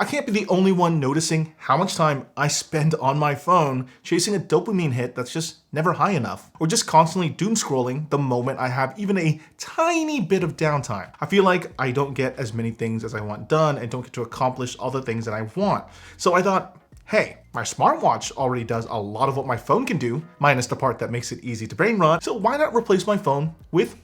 can't be the only one noticing how much time I spend on my phone chasing a dopamine hit that's just never high enough, or just constantly doom scrolling the moment I have even a tiny bit of downtime. I feel like I don't get as many things as I want done and don't get to accomplish all the things that I want. So I thought, hey, my smartwatch already does a lot of what my phone can do, minus the part that makes it easy to brain rot, so why not replace my phone with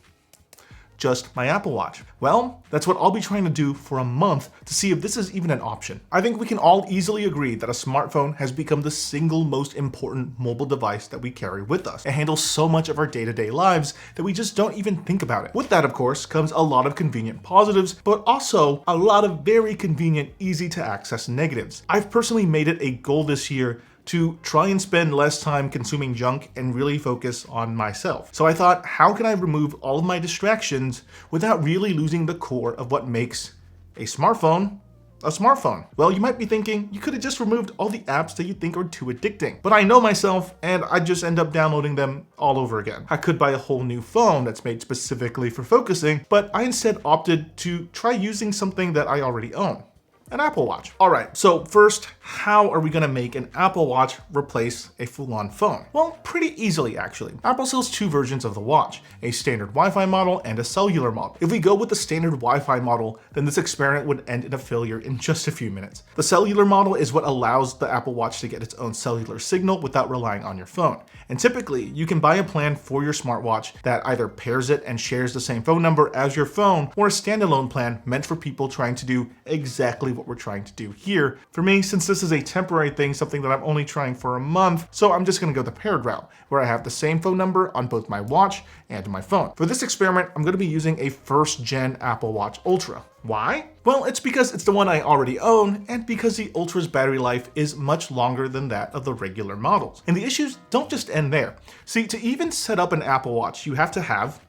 just my Apple Watch? Well, that's what I'll be trying to do for a month to see if this is even an option. I think we can all easily agree that a smartphone has become the single most important mobile device that we carry with us. It handles so much of our day-to-day lives that we just don't even think about it. With that, of course, comes a lot of convenient positives, but also a lot of very convenient, easy to access negatives. I've personally made it a goal this year to try and spend less time consuming junk and really focus on myself. So I thought, how can I remove all of my distractions without really losing the core of what makes a smartphone a smartphone? Well, you might be thinking, you could have just removed all the apps that you think are too addicting. But I know myself, and I just end up downloading them all over again. I could buy a whole new phone that's made specifically for focusing, but I instead opted to try using something that I already own. An Apple Watch. All right, so first, how are we gonna make an Apple Watch replace a full-on phone? Well, pretty easily actually. Apple sells two versions of the watch, a standard Wi-Fi model and a cellular model. If we go with the standard Wi-Fi model, then this experiment would end in a failure in just a few minutes. The cellular model is what allows the Apple Watch to get its own cellular signal without relying on your phone. And typically, you can buy a plan for your smartwatch that either pairs it and shares the same phone number as your phone, or a standalone plan meant for people trying to do exactly what we're trying to do here. For me, since this is a temporary thing, something that I'm only trying for a month, so I'm just gonna go the paired route, where I have the same phone number on both my watch and my phone. For this experiment, I'm gonna be using a first-gen Apple Watch Ultra. Why? Well, it's because it's the one I already own, and because the Ultra's battery life is much longer than that of the regular models. And the issues don't just end there. See, to even set up an Apple Watch, you have to have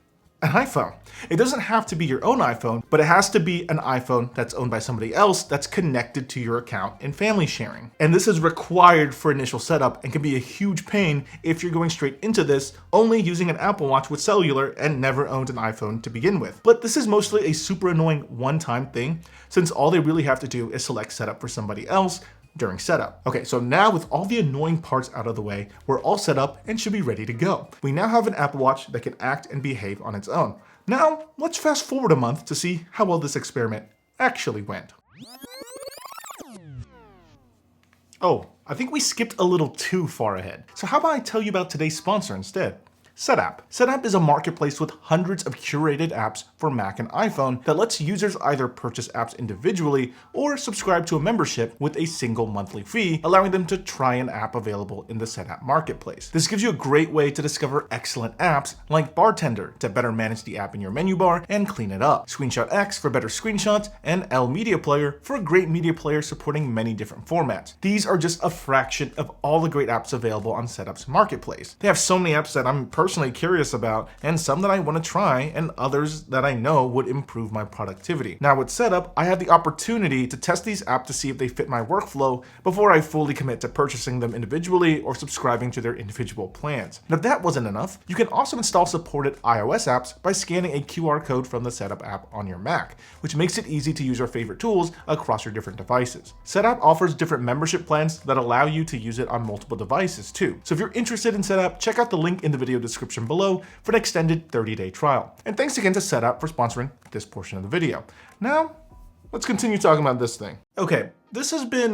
an iPhone. It doesn't have to be your own iPhone, but it has to be an iPhone that's owned by somebody else that's connected to your account in family sharing. And this is required for initial setup and can be a huge pain if you're going straight into this only using an Apple Watch with cellular and never owned an iPhone to begin with. But this is mostly a super annoying one-time thing, since all they really have to do is select setup for somebody else during setup. Okay, so now with all the annoying parts out of the way, we're all set up and should be ready to go. We now have an Apple Watch that can act and behave on its own. Now, let's fast forward a month to see how well this experiment actually went. Oh, I think we skipped a little too far ahead. So how about I tell you about today's sponsor instead? Setapp. Setapp is a marketplace with hundreds of curated apps for Mac and iPhone that lets users either purchase apps individually or subscribe to a membership with a single monthly fee, allowing them to try an app available in the Setapp marketplace. This gives you a great way to discover excellent apps like Bartender to better manage the app in your menu bar and clean it up, Screenshot X for better screenshots, and L Media Player for a great media player supporting many different formats. These are just a fraction of all the great apps available on Setapp's marketplace. They have so many apps that I'm personally curious about, and some that I want to try, and others that I know would improve my productivity. Now with Setapp, I have the opportunity to test these apps to see if they fit my workflow before I fully commit to purchasing them individually or subscribing to their individual plans. And if that wasn't enough, you can also install supported iOS apps by scanning a QR code from the Setapp app on your Mac, which makes it easy to use your favorite tools across your different devices. Setapp offers different membership plans that allow you to use it on multiple devices too. So if you're interested in Setapp, check out the link in the video description below for an extended 30-day trial. And thanks again to Setapp for sponsoring this portion of the video. Now, let's continue talking about this thing. Okay, this has been,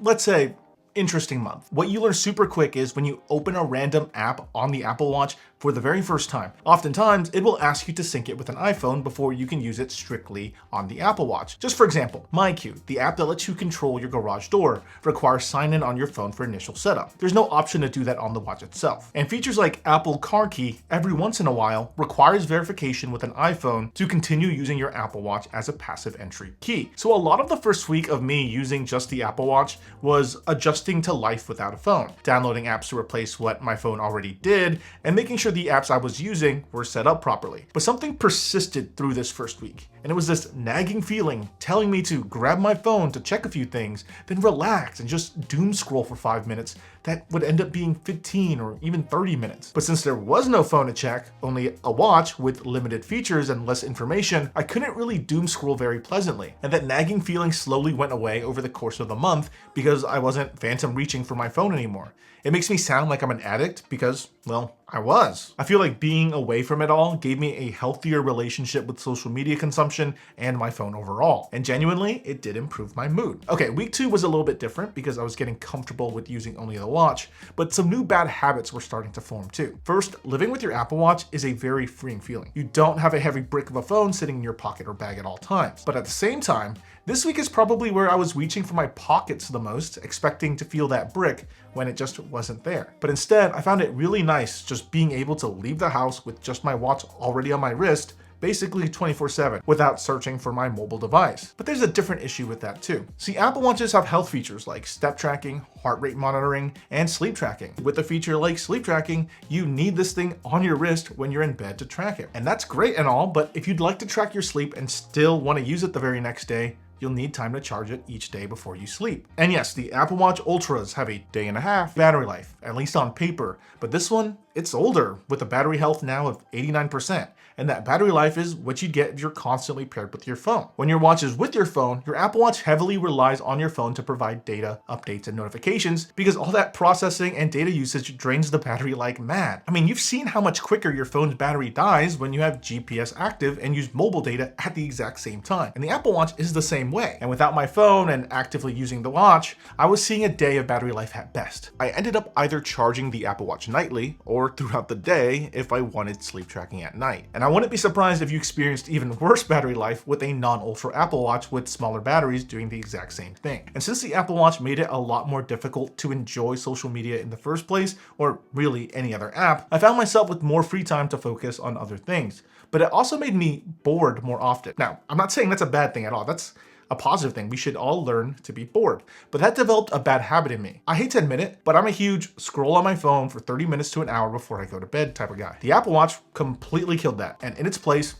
let's say, interesting month. What you learn super quick is when you open a random app on the Apple Watch for the very first time, oftentimes it will ask you to sync it with an iPhone before you can use it strictly on the Apple Watch. Just for example, MyQ, the app that lets you control your garage door, requires sign in on your phone for initial setup. There's no option to do that on the watch itself. And features like Apple Car Key every once in a while requires verification with an iPhone to continue using your Apple Watch as a passive entry key. So a lot of the first week of me using just the Apple Watch was adjusting to life without a phone, downloading apps to replace what my phone already did, and making sure the apps I was using were set up properly. But something persisted through this first week, and it was this nagging feeling telling me to grab my phone to check a few things, then relax and just doom scroll for 5 minutes that would end up being 15 or even 30 minutes. But since there was no phone to check, only a watch with limited features and less information, I couldn't really doom scroll very pleasantly. And that nagging feeling slowly went away over the course of the month because I wasn't phantom reaching for my phone anymore. It makes me sound like I'm an addict because, well, I was. I feel like being away from it all gave me a healthier relationship with social media consumption and my phone overall. And genuinely, it did improve my mood. Okay, week 2 was a little bit different because I was getting comfortable with using only the watch, but some new bad habits were starting to form too. First, living with your Apple Watch is a very freeing feeling. You don't have a heavy brick of a phone sitting in your pocket or bag at all times. But at the same time, this week is probably where I was reaching for my pockets the most, expecting to feel that brick when it just wasn't there. But instead, I found it really nice just being able to leave the house with just my watch already on my wrist, basically 24/7, without searching for my mobile device. But there's a different issue with that too. See, Apple Watches have health features like step tracking, heart rate monitoring, and sleep tracking. With a feature like sleep tracking, you need this thing on your wrist when you're in bed to track it. And that's great and all, but if you'd like to track your sleep and still want to use it the very next day, you'll need time to charge it each day before you sleep. And yes, the Apple Watch Ultras have a day and a half battery life, at least on paper, but this one, it's older with a battery health now of 89%. And that battery life is what you'd get if you're constantly paired with your phone. When your watch is with your phone, your Apple Watch heavily relies on your phone to provide data, updates, and notifications because all that processing and data usage drains the battery like mad. I mean, you've seen how much quicker your phone's battery dies when you have GPS active and use mobile data at the exact same time. And the Apple Watch is the same way. And without my phone and actively using the watch, I was seeing a day of battery life at best. I ended up either charging the Apple Watch nightly or throughout the day if I wanted sleep tracking at night. And I wouldn't be surprised if you experienced even worse battery life with a non-Ultra Apple Watch with smaller batteries doing the exact same thing. And since the Apple Watch made it a lot more difficult to enjoy social media in the first place, or really any other app, I found myself with more free time to focus on other things. But it also made me bored more often. Now, I'm not saying that's a bad thing at all. That's a positive thing. We should all learn to be bored. But that developed a bad habit in me. I hate to admit it, but I'm a huge scroll on my phone for 30 minutes to an hour before I go to bed type of guy. The Apple Watch completely killed that. And in its place,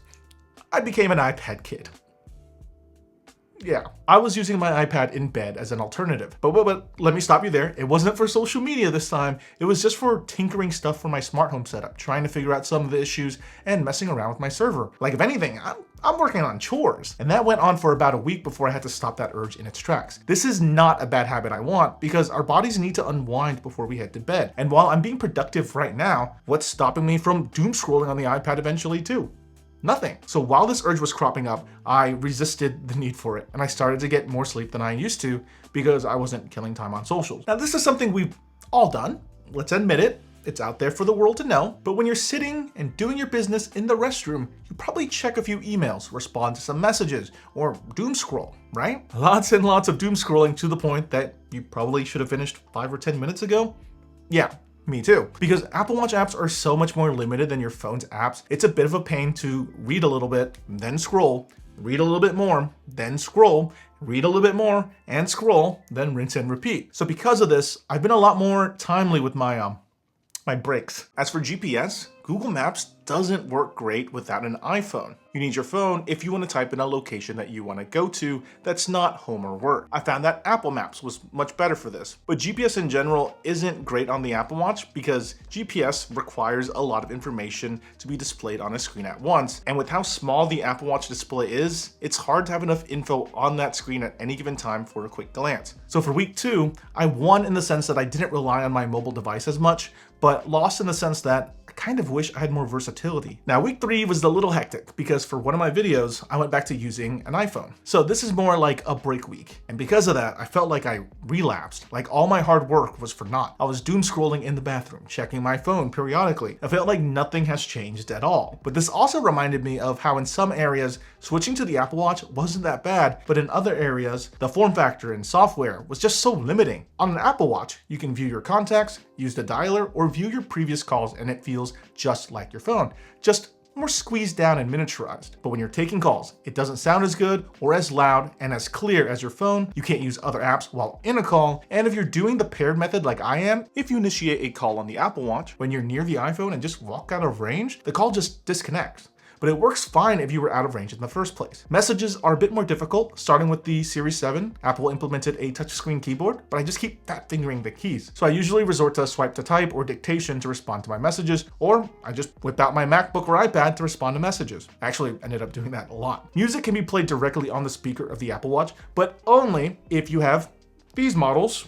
I became an iPad kid. Yeah, I was using my iPad in bed as an alternative. But let me stop you there. It wasn't for social media this time. It was just for tinkering stuff for my smart home setup, trying to figure out some of the issues and messing around with my server. Like if anything, I'm working on chores. And that went on for about a week before I had to stop that urge in its tracks. This is not a bad habit I want because our bodies need to unwind before we head to bed. And while I'm being productive right now, what's stopping me from doom scrolling on the iPad eventually too? Nothing. So while this urge was cropping up, I resisted the need for it and I started to get more sleep than I used to because I wasn't killing time on socials. Now this is something we've all done. Let's admit it. It's out there for the world to know. But when you're sitting and doing your business in the restroom, you probably check a few emails, respond to some messages, or doom scroll, right? Lots and lots of doom scrolling to the point that you probably should have finished 5 or 10 minutes ago. Yeah. Me too. Because Apple Watch apps are so much more limited than your phone's apps, it's a bit of a pain to read a little bit, then scroll, read a little bit more, then scroll, read a little bit more, and scroll, then rinse and repeat. So because of this, I've been a lot more timely with my breaks. As for GPS, Google Maps doesn't work great without an iPhone. You need your phone if you want to type in a location that you want to go to that's not home or work. I found that Apple Maps was much better for this. But GPS in general isn't great on the Apple Watch because GPS requires a lot of information to be displayed on a screen at once. And with how small the Apple Watch display is, it's hard to have enough info on that screen at any given time for a quick glance. So for week 2, I won in the sense that I didn't rely on my mobile device as much, but lost in the sense that I kind of wish I had more versatility. Now, week 3 was a little hectic because for one of my videos, I went back to using an iPhone. So this is more like a break week. And because of that, I felt like I relapsed, like all my hard work was for naught. I was doom scrolling in the bathroom, checking my phone periodically. I felt like nothing has changed at all. But this also reminded me of how in some areas, switching to the Apple Watch wasn't that bad, but in other areas, the form factor and software was just so limiting. On an Apple Watch, you can view your contacts, use the dialer, or view your previous calls, and it feels just like your phone, just more squeezed down and miniaturized. But when you're taking calls, it doesn't sound as good or as loud and as clear as your phone. You can't use other apps while in a call. And if you're doing the paired method like I am, if you initiate a call on the Apple Watch, when you're near the iPhone and just walk out of range, the call just disconnects. but it works fine if you were out of range in the first place. Messages are a bit more difficult, starting with the Series 7. Apple implemented a touchscreen keyboard, but I just keep fat fingering the keys. So I usually resort to swipe to type or dictation to respond to my messages, or I just whip out my MacBook or iPad to respond to messages. I actually ended up doing that a lot. Music can be played directly on the speaker of the Apple Watch, but only if you have these models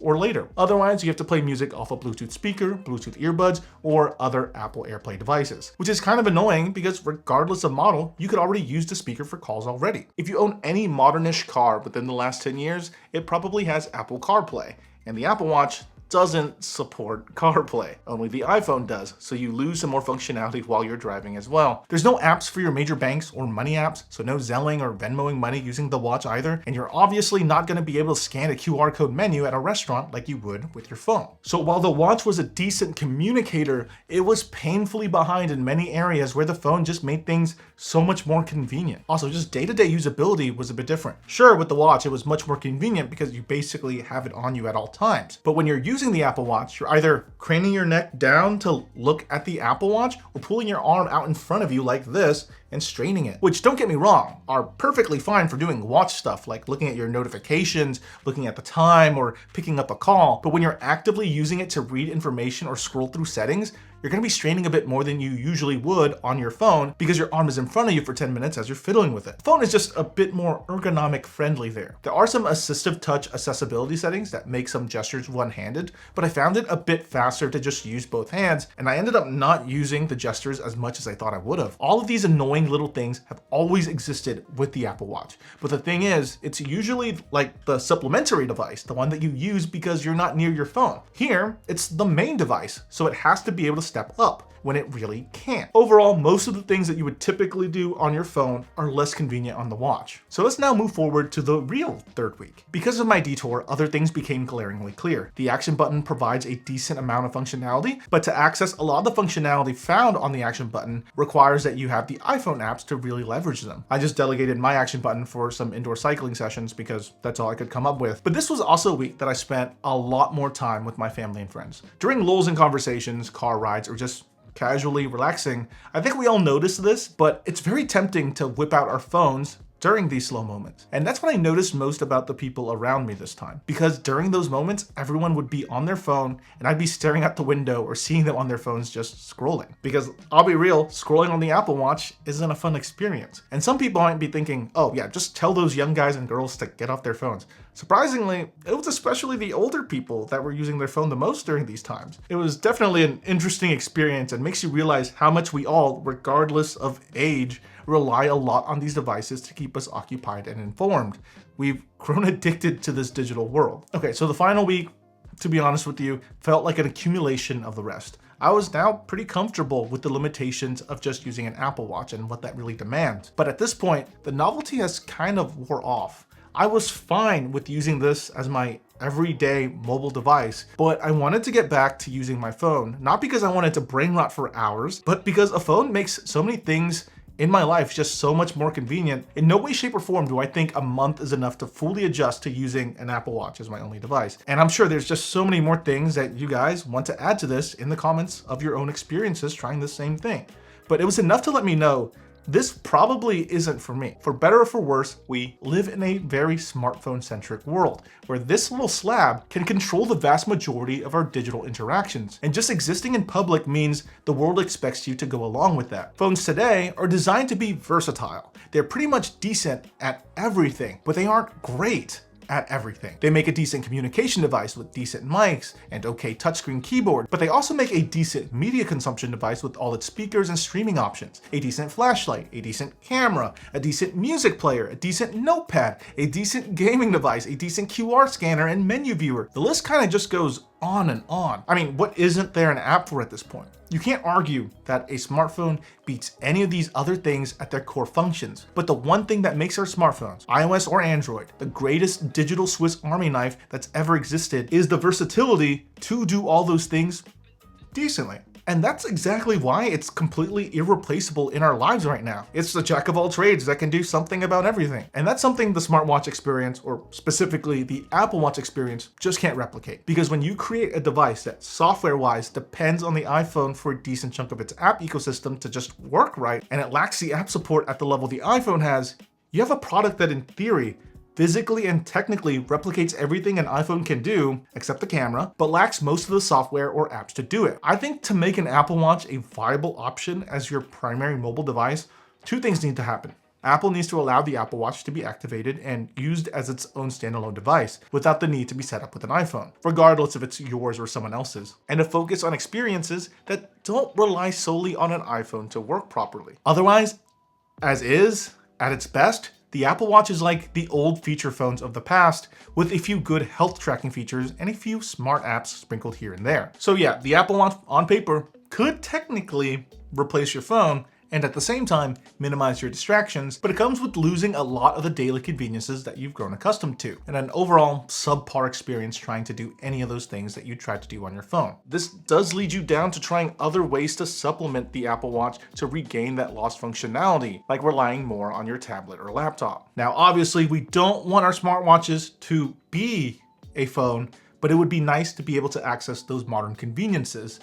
or later. Otherwise, you have to play music off a Bluetooth speaker, Bluetooth earbuds, or other Apple AirPlay devices, which is kind of annoying because regardless of model, you could already use the speaker for calls already. If you own any modernish car within the last 10 years, it probably has Apple CarPlay, and the Apple Watch doesn't support CarPlay. Only the iPhone does, so you lose some more functionality while you're driving as well. There's no apps for your major banks or money apps, so no Zelling or Venmoing money using the watch either, and you're obviously not going to be able to scan a QR code menu at a restaurant like you would with your phone. So while the watch was a decent communicator, it was painfully behind in many areas where the phone just made things so much more convenient. Also, just day-to-day usability was a bit different. Sure, with the watch, it was much more convenient because you basically have it on you at all times. But when you're using the Apple Watch, you're either craning your neck down to look at the Apple Watch or pulling your arm out in front of you like this and straining it, which, don't get me wrong, are perfectly fine for doing watch stuff like looking at your notifications, looking at the time, or picking up a call. But when you're actively using it to read information or scroll through settings, you're going to be straining a bit more than you usually would on your phone because your arm is in front of you for 10 minutes as you're fiddling with it. The phone is just a bit more ergonomic friendly there. There are some assistive touch accessibility settings that make some gestures one-handed, but I found it a bit faster to just use both hands, and I ended up not using the gestures as much as I thought I would have. All of these annoying little things have always existed with the Apple Watch, but the thing is, it's usually like the supplementary device, the one that you use because you're not near your phone. Here, it's the main device, so it has to be able to step up when it really can't. Overall, most of the things that you would typically do on your phone are less convenient on the watch. So let's now move forward to the real third week. Because of my detour, other things became glaringly clear. The action button provides a decent amount of functionality, but to access a lot of the functionality found on the action button requires that you have the iPhone apps to really leverage them. I just delegated my action button for some indoor cycling sessions because that's all I could come up with. But this was also a week that I spent a lot more time with my family and friends. During lulls in conversations, car rides, or just casually relaxing, I think we all notice this, but it's very tempting to whip out our phones during these slow moments. And that's what I noticed most about the people around me this time. Because during those moments, everyone would be on their phone and I'd be staring out the window or seeing them on their phones just scrolling. Because I'll be real, scrolling on the Apple Watch isn't a fun experience. And some people might be thinking, oh yeah, just tell those young guys and girls to get off their phones. Surprisingly, it was especially the older people that were using their phone the most during these times. It was definitely an interesting experience and makes you realize how much we all, regardless of age, rely a lot on these devices to keep us occupied and informed. We've grown addicted to this digital world. Okay, so the final week, to be honest with you, felt like an accumulation of the rest. I was now pretty comfortable with the limitations of just using an Apple Watch and what that really demands. But at this point, the novelty has kind of wore off. I was fine with using this as my everyday mobile device, but I wanted to get back to using my phone, not because I wanted to brain rot for hours, but because a phone makes so many things in my life just so much more convenient. In no way, shape, or form do I think a month is enough to fully adjust to using an Apple Watch as my only device. And I'm sure there's just so many more things that you guys want to add to this in the comments of your own experiences trying the same thing. But it was enough to let me know this probably isn't for me. For better or for worse, we live in a very smartphone-centric world where this little slab can control the vast majority of our digital interactions. And just existing in public means the world expects you to go along with that. Phones today are designed to be versatile. They're pretty much decent at everything, but they aren't great at everything. They make a decent communication device with decent mics and okay touchscreen keyboard, but they also make a decent media consumption device with all its speakers and streaming options, a decent flashlight, a decent camera, a decent music player, a decent notepad, a decent gaming device, a decent QR scanner, and menu viewer. The list kind of just goes on and on. I mean, what isn't there an app for at this point? You can't argue that a smartphone beats any of these other things at their core functions. But the one thing that makes our smartphones, iOS or Android, the greatest digital Swiss Army knife that's ever existed is the versatility to do all those things decently. And that's exactly why it's completely irreplaceable in our lives right now. It's the jack of all trades that can do something about everything. And that's something the smartwatch experience, or specifically the Apple Watch experience, just can't replicate. Because when you create a device that software-wise depends on the iPhone for a decent chunk of its app ecosystem to just work right, and it lacks the app support at the level the iPhone has, you have a product that in theory physically and technically replicates everything an iPhone can do, except the camera, but lacks most of the software or apps to do it. I think to make an Apple Watch a viable option as your primary mobile device, two things need to happen. Apple needs to allow the Apple Watch to be activated and used as its own standalone device without the need to be set up with an iPhone, regardless if it's yours or someone else's, and to focus on experiences that don't rely solely on an iPhone to work properly. Otherwise, as is, at its best, the Apple Watch is like the old feature phones of the past, with a few good health tracking features and a few smart apps sprinkled here and there. So yeah, the Apple Watch on paper could technically replace your phone, and at the same time minimize your distractions, but it comes with losing a lot of the daily conveniences that you've grown accustomed to, and an overall subpar experience trying to do any of those things that you tried to do on your phone. This does lead you down to trying other ways to supplement the Apple Watch to regain that lost functionality, like relying more on your tablet or laptop. Now, obviously, we don't want our smartwatches to be a phone, but it would be nice to be able to access those modern conveniences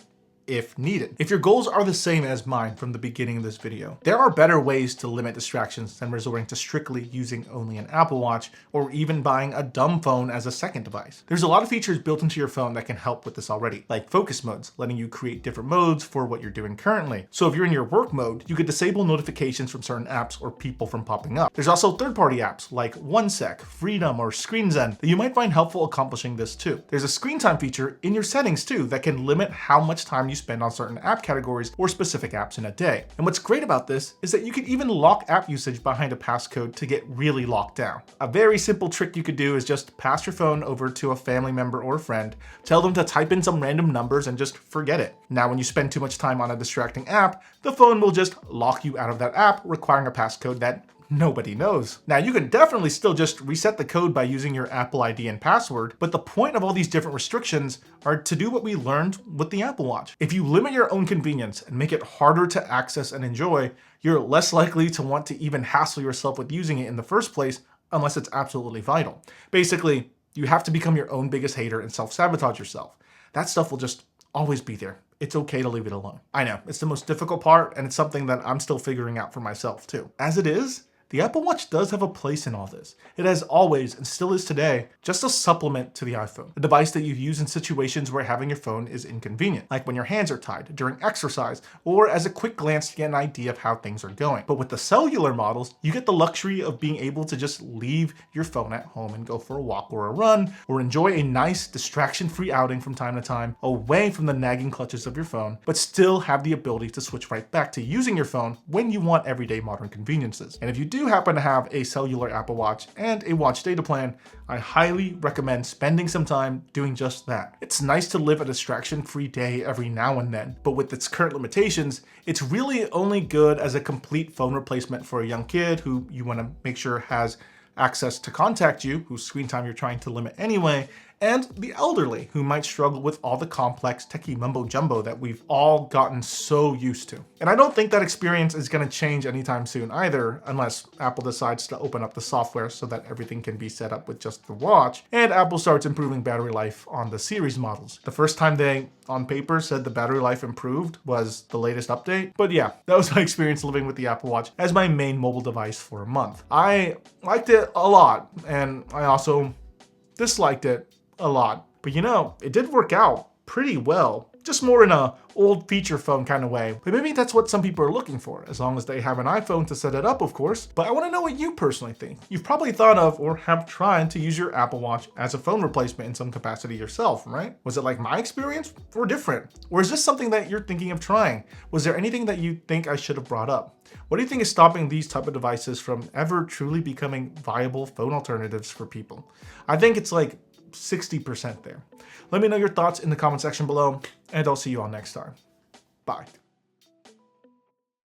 if needed. If your goals are the same as mine from the beginning of this video, there are better ways to limit distractions than resorting to strictly using only an Apple Watch or even buying a dumb phone as a second device. There's a lot of features built into your phone that can help with this already, like focus modes, letting you create different modes for what you're doing currently. So if you're in your work mode, you could disable notifications from certain apps or people from popping up. There's also third-party apps like OneSec, Freedom, or ScreenZen that you might find helpful accomplishing this too. There's a screen time feature in your settings too that can limit how much time you spend on certain app categories or specific apps in a day. And what's great about this is that you can even lock app usage behind a passcode to get really locked down. A very simple trick you could do is just pass your phone over to a family member or a friend, tell them to type in some random numbers and just forget it. Now, when you spend too much time on a distracting app, the phone will just lock you out of that app, requiring a passcode that nobody knows. Now, you can definitely still just reset the code by using your Apple ID and password, but the point of all these different restrictions are to do what we learned with the Apple Watch. If you limit your own convenience and make it harder to access and enjoy, you're less likely to want to even hassle yourself with using it in the first place unless it's absolutely vital. Basically, you have to become your own biggest hater and self-sabotage yourself. That stuff will just always be there. It's okay to leave it alone. I know, it's the most difficult part, and it's something that I'm still figuring out for myself too. As it is, the Apple Watch does have a place in all this. It has always, and still is today, just a supplement to the iPhone, a device that you use in situations where having your phone is inconvenient, like when your hands are tied, during exercise, or as a quick glance to get an idea of how things are going. But with the cellular models, you get the luxury of being able to just leave your phone at home and go for a walk or a run, or enjoy a nice distraction-free outing from time to time, away from the nagging clutches of your phone, but still have the ability to switch right back to using your phone when you want everyday modern conveniences. And if you do happen to have a cellular Apple Watch and a watch data plan, I highly recommend spending some time doing just that. It's nice to live a distraction-free day every now and then, but with its current limitations, it's really only good as a complete phone replacement for a young kid who you want to make sure has access to contact you, whose screen time you're trying to limit anyway, and the elderly who might struggle with all the complex techie mumbo jumbo that we've all gotten so used to. And I don't think that experience is going to change anytime soon either, unless Apple decides to open up the software so that everything can be set up with just the watch, and Apple starts improving battery life on the series models. The first time they, on paper, said the battery life improved was the latest update. But yeah, that was my experience living with the Apple Watch as my main mobile device for a month. I liked it a lot, and I also disliked it a lot, but you know, it did work out pretty well, just more in a old feature phone kind of way. But maybe that's what some people are looking for, as long as they have an iPhone to set it up, of course. But I want to know what you personally think. You've probably thought of or have tried to use your Apple Watch as a phone replacement in some capacity yourself, right? Was it like my experience or different? Or is this something that you're thinking of trying? Was there anything that you think I should have brought up? What do you think is stopping these type of devices from ever truly becoming viable phone alternatives for people? I think it's like 60% there. Let me know your thoughts in the comment section below, and I'll see you all next time. Bye.